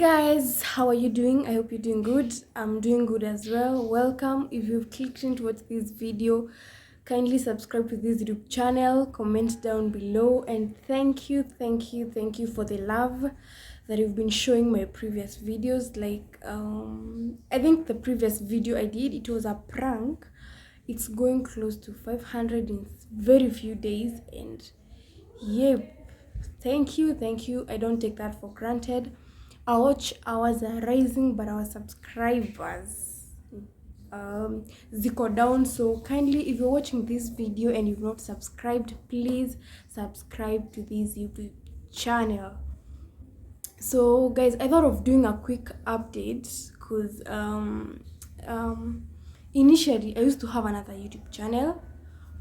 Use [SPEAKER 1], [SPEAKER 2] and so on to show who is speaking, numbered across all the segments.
[SPEAKER 1] Guys, how are you doing? I hope you're doing good. I'm doing good as well. Welcome. If you've clicked into watch this video, kindly subscribe to this YouTube channel, comment down below, and thank you for the love that you've been showing my previous videos. I think the previous video I did, it was a prank. It's going close to 500 in very few days, and yep, thank you. I don't take that for granted. Our watch hours are rising, but our subscribers ziko down. So kindly, if you're watching this video and you've not subscribed, please subscribe to this YouTube channel. So guys, I thought of doing a quick update because initially I used to have another YouTube channel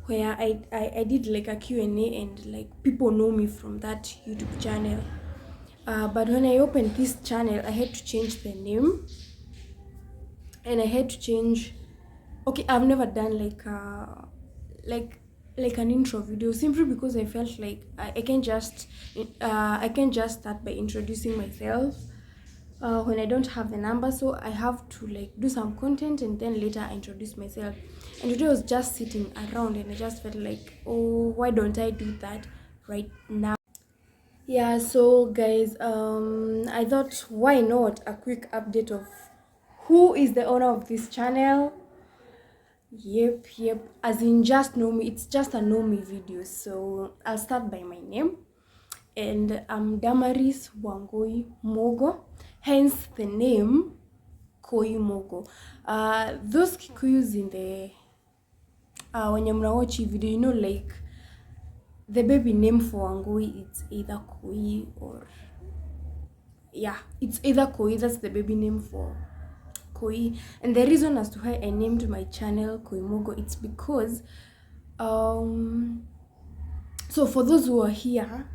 [SPEAKER 1] where I did like a Q&A, and like people know me from that YouTube channel. But when I opened this channel, I had to change the name, and I had to change. Okay, I've never done like an intro video, simply because I felt like I can just start by introducing myself when I don't have the number. So I have to like do some content and then later I introduce myself. And today I was just sitting around and I just felt like, oh, why don't I do that right now? Yeah, so guys, I thought, why not a quick update of who is the owner of this channel. Yep, as in just know me. It's just a know me video. So I'll start by my name, and I'm Damaris Wangui Mogo, hence the name Koi Mogo. Those Kikuyus in the when you're watching video, you know, like the baby name for Wangui, it's either Koi or it's either Koi. That's the baby name for Koi. And the reason as to why I named my channel Koi Mogo, it's because so for those who are here,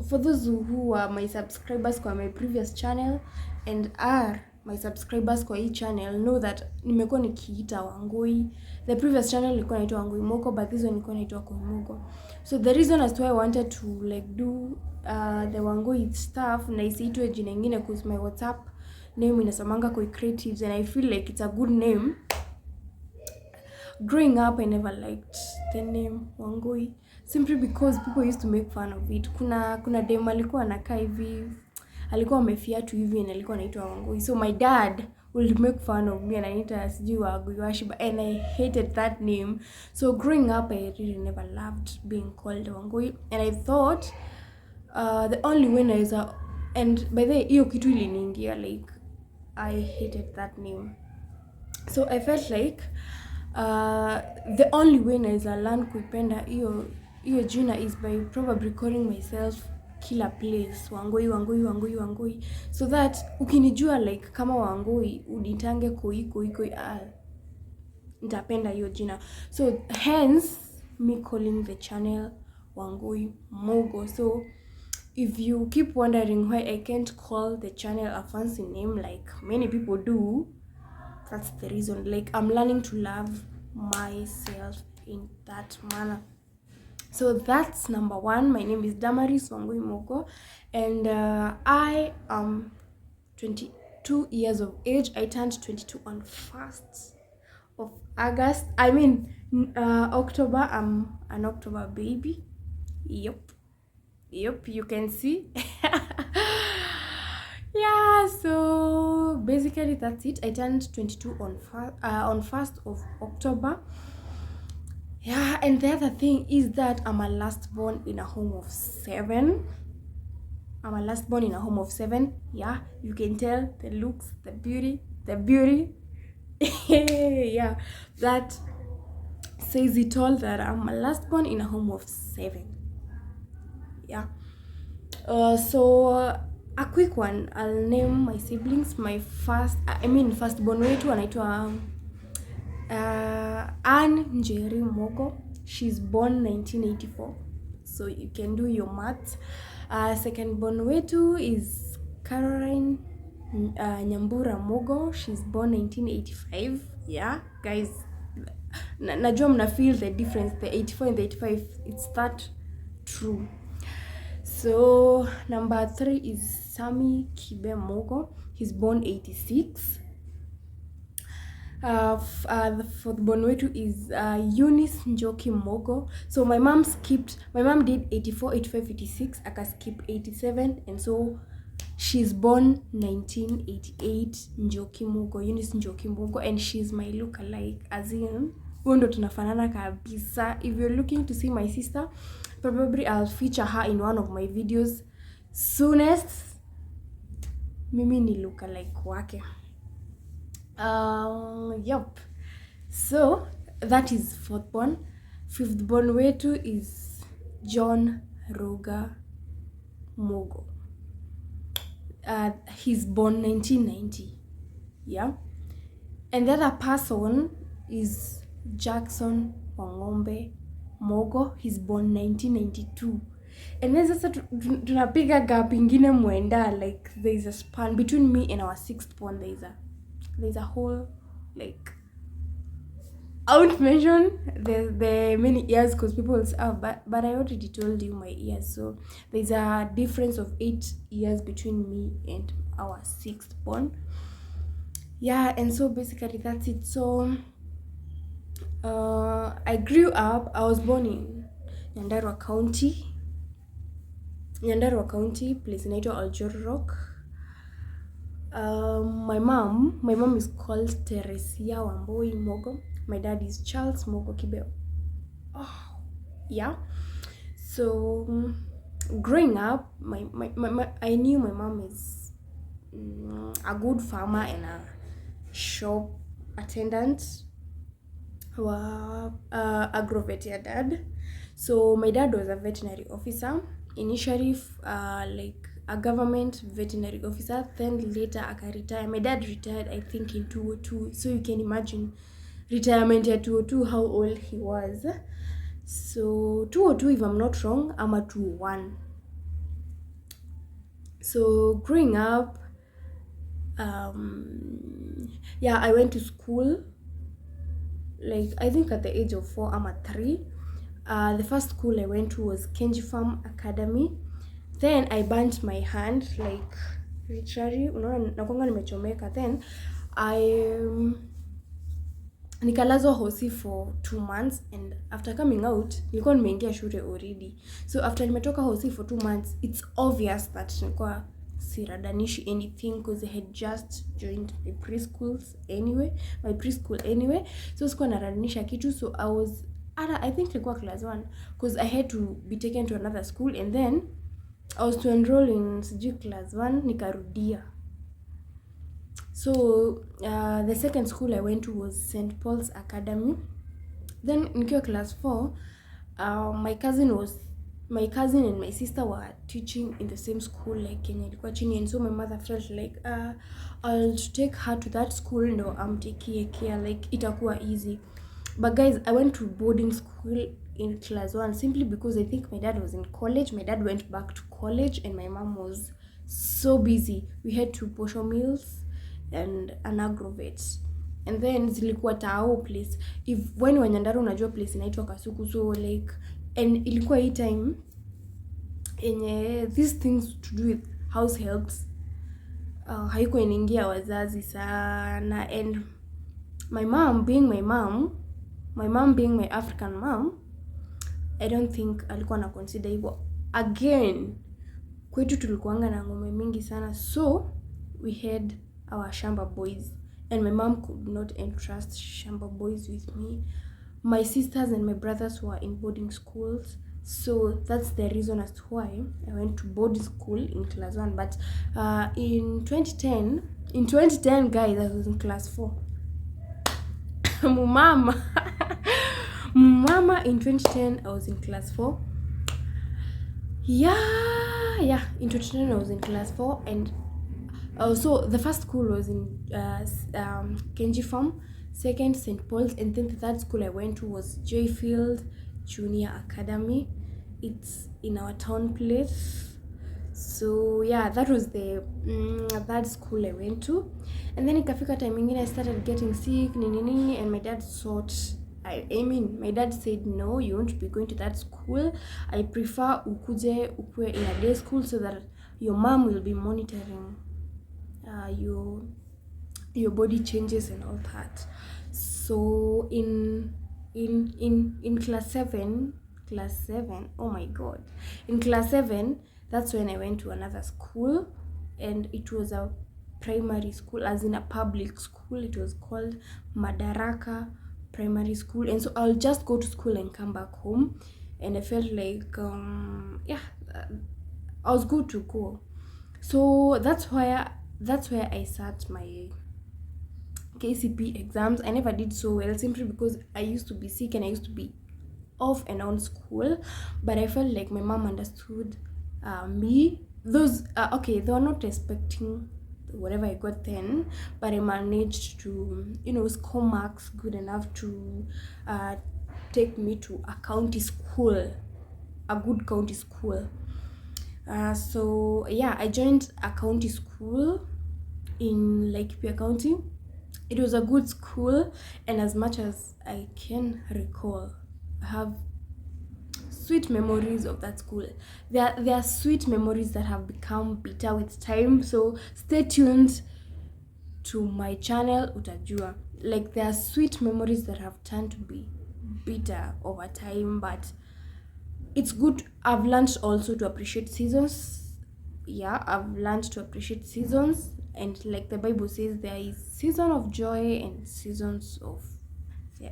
[SPEAKER 1] for those who are my subscribers for my previous channel and are my subscribers kwa hii channel, know that nimekuwa nikiita Wangui. The previous channel nilikuwa naitwa Wangui Mogo, but this one nilikuwa naitwa Koi Mogo. So the reason as to why I wanted to like do the Wangui stuff na isiitwe jina ingine, because my WhatsApp name inasamanga Koi Creatives, and I feel like it's a good name. Growing up, I never liked the name Wangui, simply because people used to make fun of it. Kuna dem alikuwa anakaa hivi, alikuwa amefiatu hivi, na alikuwa anaitwa Wangui. So my dad would make fun of me and anaita sijui Wangui Washiba, and I hated that name. So growing up, I really never loved being called Wangui, and I thought the only way is and by the way, hiyo kitu iliniingia, like I hated that name. So I felt like the only way naweza learn kuipenda hiyo jina is by probably calling myself kila place Wangui, so that ukinijua like kama Wangui unitange Koi, nitapenda hiyo jina. So hence me calling the channel Wangui Mogo. So if you keep wondering why I can't call the channel a fancy name like many people do, that's the reason. Like, I'm learning to love myself in that manner. So that's number one. My name is Damaris Wangui Mogo, and I am 22 years of age. I turned 22 on 1st of August. I mean October. I'm an October baby. Yep, you can see. Yeah, so basically that's it. I turned 22 on 1st of October. Yeah, and the other thing is that I'm a last born in a home of 7. Yeah, you can tell the looks, the beauty. Yeah, that says it all, that I'm a last born in a home of 7. Yeah. So a quick one, I'll name my siblings. My firstborn wetu anaitwa Anne Njeri Mogo. She's born 1984, so you can do your math. Secondborn wetu is Caroline Nyambura Mogo. She's born 1985. Yeah, guys, najua mna feel the difference, the 84 and the 85. It's that true. So number 3 is Sami Kibe Mogo. He's born 86. The fourth born wetu is Eunice Njoki Mogo. So my mom did 84, 85, 86, aka skip 87, and so she's born 1988, Njoki Mogo, Eunice Njoki Mogo, and she's my look-alike, as in ndo tunafanana kabisa. If you're looking to see my sister, probably I'll feature her in one of my videos soonest. Mimi ni look-alike wake. Yep. So that is fourth born. Fifth born wetu is John Ruga Mogo. He's born 1990. Yeah. And the other person is Jackson Wangombe Mogo. He's born 1992. And then sasa tunapiga gap ingine mwenda, like there's a span between me and our sixth born. There's a whole, like, I won't mention the many years because people will say, but I already told you my years. So there's a difference of 8 years between me and our sixth born. Yeah, and so basically that's it. So I grew up, I was born in Nyandarua County, place inaitwa Oljorok. My mom is called Teresia Wamboi Mogo. My dad is Charles Mogo Kibe. Oh, yeah. So growing up, I knew my mom is a good farmer and a shop attendant. Agrovet ya dad. So my dad was a veterinary officer initially, like a government veterinary officer, then later retire. My dad retired, I think, in 2002. So you can imagine retirement at 2002, how old he was. So 202, if I'm not wrong, I'm a 201. So growing up, yeah, I went to school, like I think at the age of 4, I'm at 3. The first school I went to was Kenji Farm Academy. Then I burnt my hand, like literally, unaona nakwanga nimechomeka. Then nikalazwa hosi for 2 months, and after coming out nilikuwa nimeingia shule already. So after nimetoka hosi for 2 months, it's obvious that nilikuwa siradanishi anything because I had just joined my preschool anyway. So sikuwa naradanisha kitu. So I think nilikuwa class 1 because I had to be taken to another school, and then I was to enroll in class 1, nikarudia. So the second school I went to was St. Paul's Academy. Then nikiwa class 4, my cousin and my sister were teaching in the same school, like Kenya ilikuwa chini, and so my mother felt like I'll take her to that school ndo amtakie care, like itakuwa easy. But guys, I went to boarding school in class 1 simply because I think my dad was in college. My dad went back to college and my mom was so busy. We had 2 posho meals and an agrovet. And then zilikuwa tao place. When Nyandarua unajua place inaitwa Kasuku, so like, and ilikuwa hii time enye these things to do with house helps haiko inaingia wazazi sana. And my mom being my African mom, I don't think alikuwa na consider hivyo. Again, kwetu tulikuanga na ng'ombe mingi sana, so we had our shamba boys, and my mom could not entrust shamba boys with me. My sisters and my brothers were in boarding schools, so that's the reason as to why I went to boarding school in class 1. But in 2010 guys, I was in class 4. Mama in 2010 I was in class 4. Yeah, in 2010 I was in class 4. And so the first school was in Kenji Farm, second St. Paul's, and then the third school I went to was Joyfield Junior Academy. It's in our town place. So yeah, that was the third school I went to. And then ikafika time ingine I started getting sick nini, and my dad sought I mean, my dad said, no, you won't be going to that school. I prefer ukue in a day school so that your mom will be monitoring your body changes and all that. So in class 7, oh my god, in class 7, that's when I went to another school, and it was a primary school, as in a public school. It was called Madaraka Primary School, and so I'll just go to school and come back home, and I felt like I was good to go. So that's where I sat my KCP exams. I never did so well simply because I used to be sick and I used to be off and on school, but I felt like my mom understood me. They were not expecting whatever I got then, but I managed to, score marks good enough to take me to a county school, a good county school. So yeah, I joined a county school in Laikipia County. It was a good school, and as much as I can recall, I have sweet memories of that school. There are sweet memories that have become bitter with time, so stay tuned to my channel utajua. Like, there are sweet memories that have turned to be bitter over time, but it's good. I've learned also to appreciate seasons. Yeah, I've learned to appreciate seasons, and like the Bible says, there is season of joy and seasons of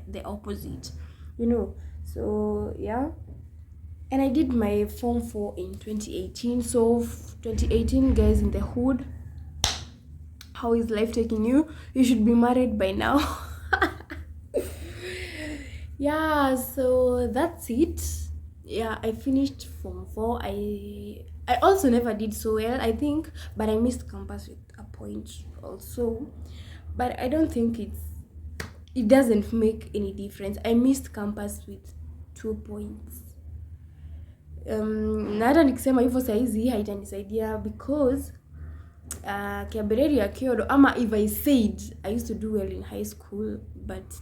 [SPEAKER 1] the opposite, so yeah. And I did my form 4 in 2018. So 2018, guys, in the hood, how is life taking you? You should be married by now. Yeah, so that's it. Yeah, I finished form 4. I also never did so well, I think, but I missed campus with a point also. But I don't think it doesn't make any difference. I missed campus with 2 points. Na hata nikisema hivyo saizi haitanisaidia because Kiabereri ya Kyodo, ama if I said I used to do well in high school, but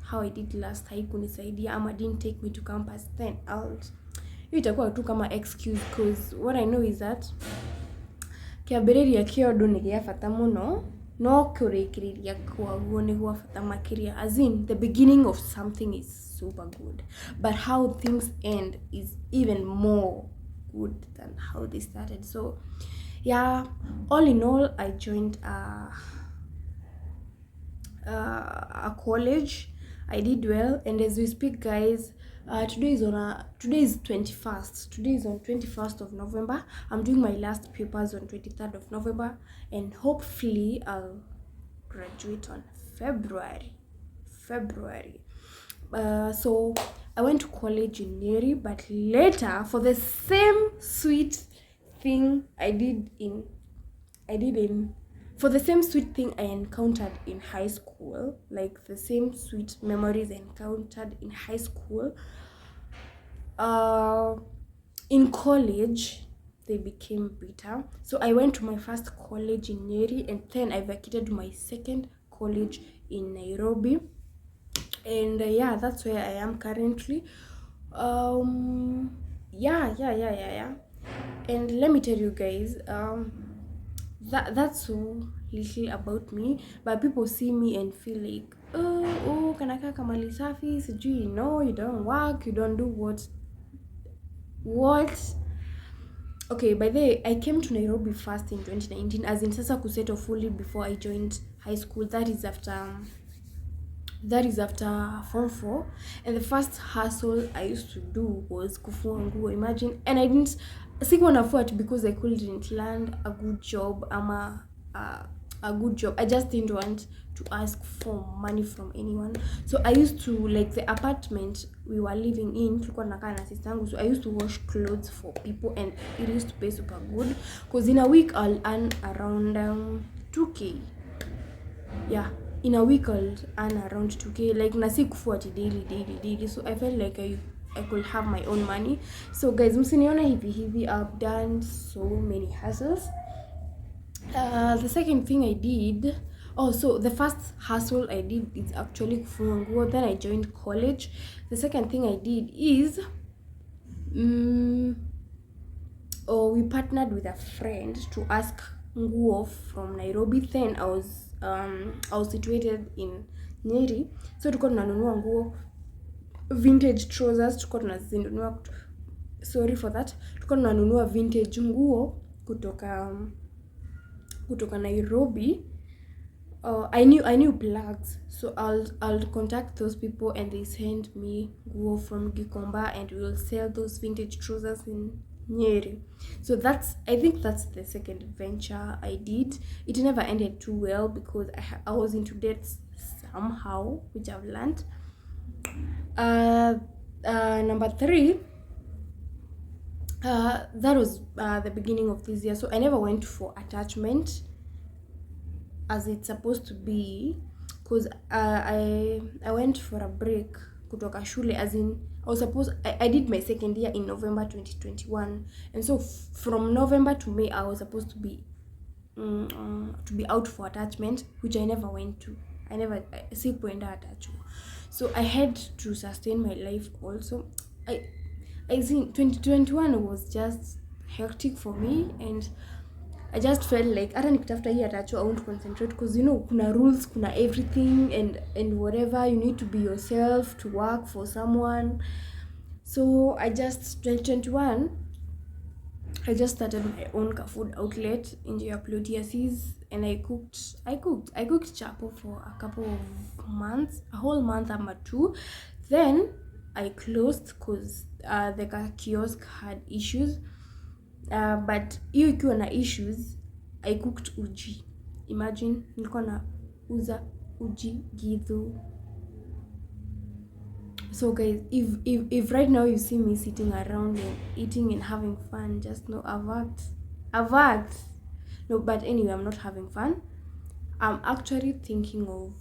[SPEAKER 1] how I did last haikunisaidia, ama didn't take me to campus, then hiyo itakuwa tu kama excuse, because what I know is that Kiabereri ya Kyodo nigiyafata muno, no kurekiria kwaguo nigwafata makiria, as in the beginning of something is super good, but how things end is even more good than how they started. So yeah, all in all, I joined a college. I did well, and as we speak, guys, today is 21st. Today is on 21st of November. I'm doing my last papers on 23rd of November, and hopefully I'll graduate on February. So I went to college in Nyeri, but later, for the same sweet thing I encountered in high school, like the same sweet memories I encountered in high school, in college they became bitter. So I went to my first college in Nyeri, and then I vacated to my second college in Nairobi, and yeah, that's where I am currently. Yeah. And let me tell you guys, that's so little about me, but people see me and feel like, oh, kanaka kamali safi, sijui, you don't work, you don't do what. Okay, by the way, I came to Nairobi first in 2019, as in sasa kusettle fully before I joined high school. That is after form 4, and the first hustle I used to do was kufua nguo, imagine. And I didn't sikuwa nafua because I couldn't land a good job, a good job. I just didn't want to ask for money from anyone. So I used to, like, the apartment we were living in, tulikuwa nakaa na sister yangu, so I used to wash clothes for people, and it used to pay super good, because in a week I'll earn around 2k. Yeah, in a week I'll earn around 2k, like nasi kufua daily. So I felt like I could have my own money. So guys, msiniona hivi, I've done so many hustles. The second thing I did Oh, so the first hustle I did is actually kufua nguo. Then I joined college. The second thing I did is we partnered with a friend to ask nguo from Nairobi. Then I was situated in Nyeri, so tulikuwa tunanunua nguo vintage trousers, tulikuwa tunazinunua sorry for that, tulikuwa tunanunua vintage nguo kutoka Nairobi. I knew plugs, so I'll contact those people and they send me nguo from Gikomba and we'll sell those vintage trousers in Nyeri. So I think that's the second venture I did. It never ended too well because I was into debt somehow, which I've learned. Number 3, that was the beginning of this year. So I never went for attachment as it's supposed to be, because I went for a break kutoka shule, as in I did my second year in November 2021, and so from November to May I was supposed to be out for attachment, which I never went to. Sikuenda attachment, so I had to sustain my life also. I think 2021 was just hectic for me, and I just felt like hata nikitafuta hii atacho I won't concentrate, because kuna rules, kuna everything, and whatever, you need to be yourself to work for someone. So 2021 I just started my own food outlet in Jayaplotiasis, and I cooked chapo for a couple of months, a whole month or 2. Then I closed because the kiosk had issues. But hiyo ikiwa na issues, I cooked uji. Imagine nilikuwa nauza uji Githu. So guys, if right now you see me sitting around and eating and having fun, just know I've worked. No, but anyway, I'm not having fun. I'm actually thinking of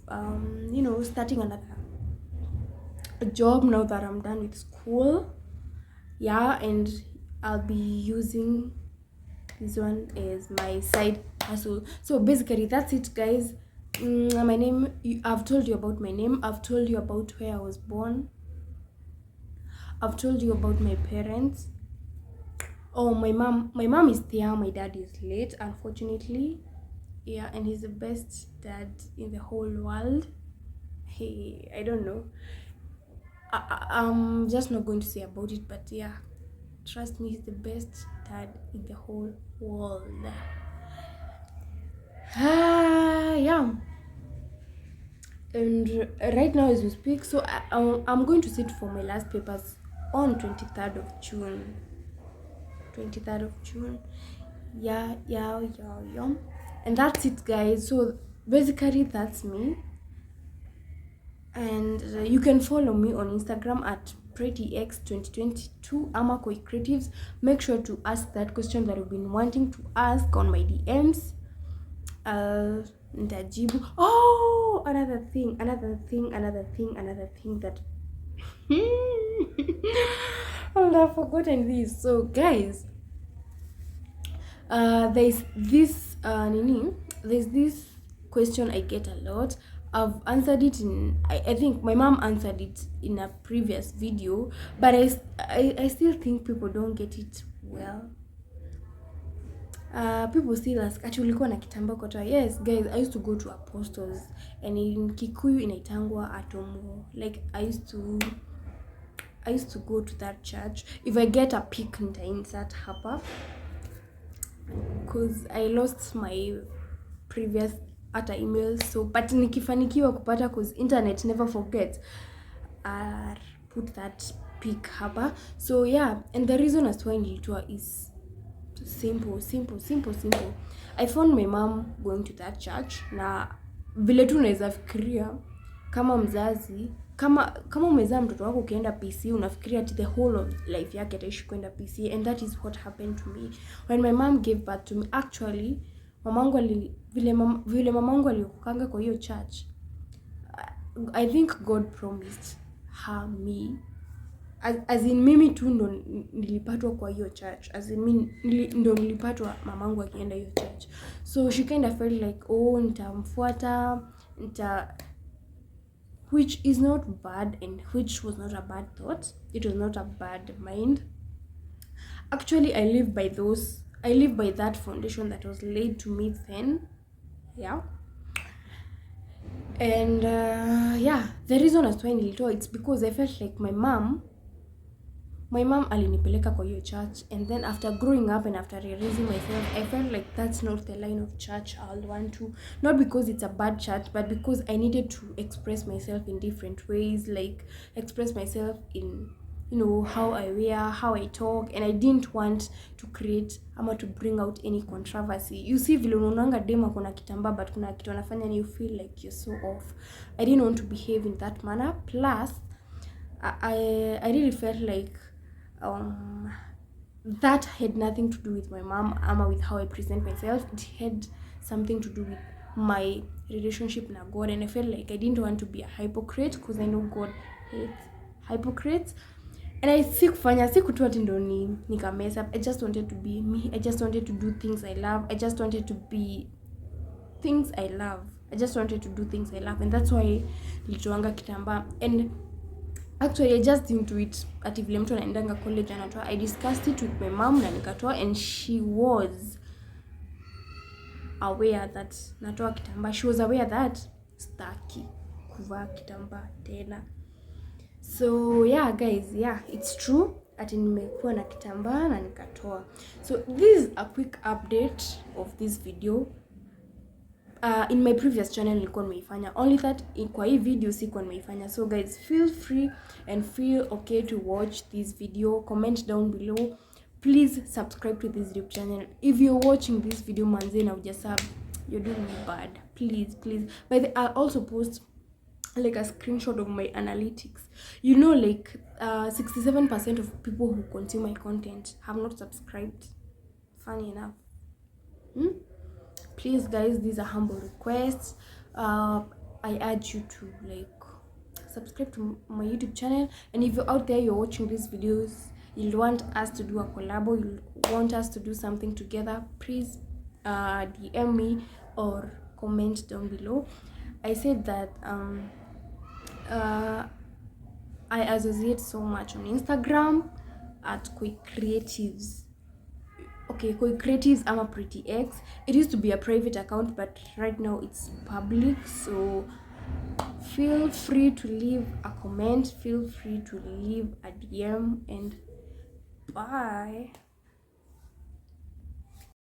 [SPEAKER 1] starting another job now that I'm done with school. Yeah, and I'll be using this one as my side hustle. So basically that's it, guys. My name, I've told you about my name, I've told you about where I was born, I've told you about my parents. Oh, my mom is there, my dad is late, unfortunately. Yeah, and he's the best dad in the whole world. Hey, I don't know, I'm just not going to say about it, but yeah, trust me, he's the best dad in the whole world. Yeah. And right now as we speak, so I'm going to sit for my last papers on 23rd of June. 23rd of June. Yeah. And that's it, guys. So basically that's me. And you can follow me on Instagram at prettyx2022 Amakoi Creatives. Make sure to ask that question that you've been wanting to ask on my DMs. Ndajibu. Oh, another thing that I've forgotten this. So guys, there's this question I get a lot. I've answered it I think my mom answered it in a previous video, but I still think people don't get it well. People still ask, ati ulikuwa na kitambaa kwa. Yes guys, I used to go to Apostles, and in Kikuyu inaitangwa Atomo. Like I used to go to that church. If I get a pic nita-insert hapa, because I lost my previous emails, so but nikifanikiwa kupata, because internet never forgets, put that pic hapa. So yeah, and the reason as why nilitoa is simple. I found my mom going to that church, na vile tu naweza fikiria kama mzazi, kama umezaa mtoto wako ukienda PC unafikiria the whole of life yake ataishi kwenda PC, and that is what happened to me when my mom gave birth to me. Actually vile mamangu aliokanga kwa hiyo church, I think God promised her me as in mimi tu ndo nilipatwa kwa hiyo church, as in mimi ndo nilipatwa mamangu akienda hiyo church, so she kind of felt like nitamfuata which is not bad and which was not a bad thought. It was not a bad mind. Actually, I live by that foundation that was laid to me then. Yeah. And the reason as why nilitoa, it's because I felt like my mom alinipeleka kwa hiyo church, and then after growing up and after raising myself, I felt like that's not the line of church I'll want to, not because it's a bad church, but because I needed to express myself in different ways, like express myself in, you know, how I wear, how I talk, and I didn't want to create ama to bring out any controversy. You see, vile unaonanga dema kuna kitambaa but kuna kitu anafanya and you feel like you're so off. I didn't want to behave in that manner. Plus I really felt like that had nothing to do with my mom ama with how I present myself. It had something to do with my relationship na God, and I felt like I didn't want to be a hypocrite because I know God hates hypocrites. And I sikutua ati ndo nika mess up. I just wanted to be me. I just wanted to do things I love. I just wanted to be things I love. I just wanted to do things I love, and that's why nilitoanga kitambaa. And actually I just didn't do it ati vile mtu anaendanga college anatoa. I discussed it with my mom na nikatoa, and she was aware that natoa kitambaa. She was aware that staki kuvaa kitambaa tena. So yeah guys, yeah, it's true ati nimekuwa na kitambaa na nikatoa. So this is a quick update of this video. In my previous channel nilikuwa nimeifanya, only that kwa hii video sikuwa nimeifanya. So guys, feel free and feel okay to watch this video. Comment down below. Please subscribe to this YouTube channel. If you're watching this video manze na hujasub, you're doing me bad. Please. But I'll also post like a screenshot of my analytics. You know, like 67% of people who consume my content have not subscribed. Funny enough. Please guys, these are humble requests. I urge you to like subscribe to my YouTube channel, and if you're out there, you're watching these videos, you'll want us to do a collabo, you'll want us to do something together, please DM me or comment down below. I said that I associate so much on Instagram at Koi Creatives. Okay, Koi Creatives, I'm a Pretty X. It used to be a private account, but right now it's public. So feel free to leave a comment, feel free to leave a DM, and bye.